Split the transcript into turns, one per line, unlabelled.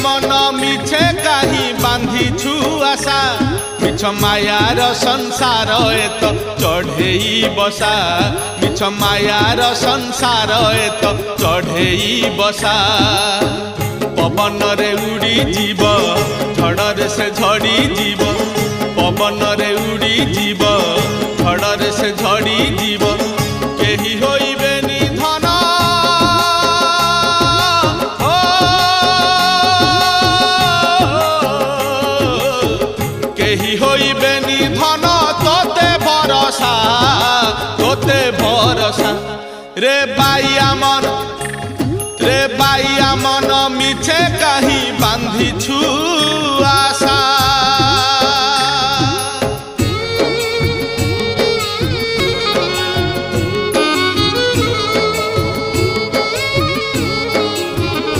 मन मिछे कहीं बांधी छु आशा मिछ मायार संसार एत चढ़ेई बसा मिछ मायार संसार एत चढ़ेई बसा पवन रे उड़ी जीव झड़े से झड़ी जीव पवन रे उड़ी जीव झड़े से झड़ी जीव केही होइबे निधन केही होइबे निधन तोते भरोसा रे बाइया मन मिछे कहीं बांधी छु